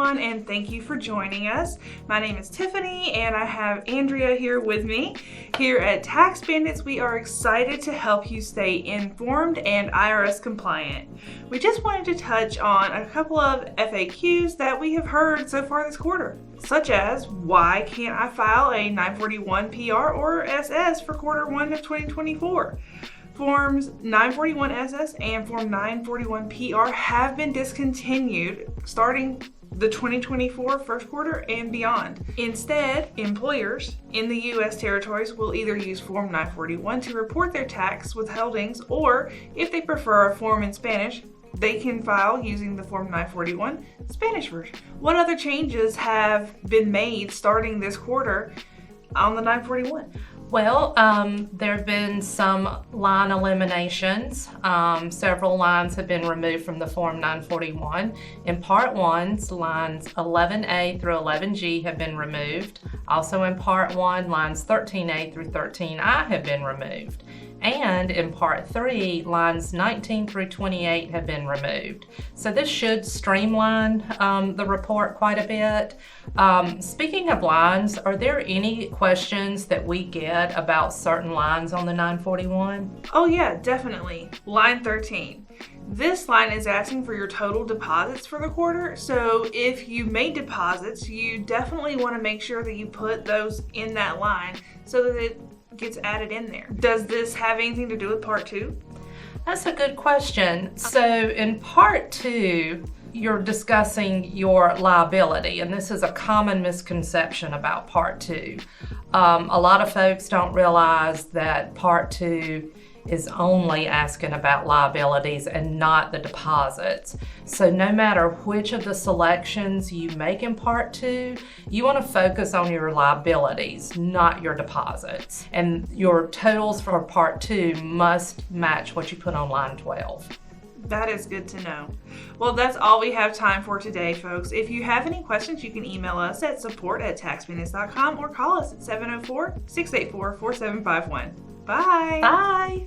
everyone, and thank you for joining us. My name is Tiffany, and I have Andrea here with me. Here at TaxBandits, we are excited to help you stay informed and IRS compliant. We just wanted to touch on a couple of FAQs that we have heard so far this quarter, such as why can't I file a 941 PR or SS for Q1 of 2024? Forms 941 SS and Form 941 PR have been discontinued starting the 2024 first quarter and beyond. Instead, employers in the U.S. territories will either use Form 941 to report their tax withholdings, or if they prefer a form in Spanish, they can file using the Form 941 Spanish version. What other changes have been made starting this quarter on the 941? Well, there have been some line eliminations. Several lines have been removed from the Form 941. In Part 1, lines 11A through 11G have been removed. Also in Part 1, lines 13A through 13I have been removed. And in Part 3, lines 19 through 28 have been removed. So this should streamline the report quite a bit. Speaking of lines, are there any questions that we get about certain lines on the 941? Oh yeah, definitely. Line 13. This line is asking for your total deposits for the quarter. So if you made deposits, you definitely want to make sure that you put those in that line so that it gets added in there. Does this have anything to do with Part 2? That's a good question. So in Part 2, you're discussing your liability, and this is a common misconception about Part 2. A lot of folks don't realize that Part 2 is only asking about liabilities and not the deposits. So no matter which of the selections you make in Part 2, you want to focus on your liabilities, not your deposits. And your totals for Part 2 must match what you put on line 12. That is good to know. Well, that's all we have time for today, folks. If you have any questions, you can email us at support@taxbandits.com or call us at 704-684-4751. Bye. Bye.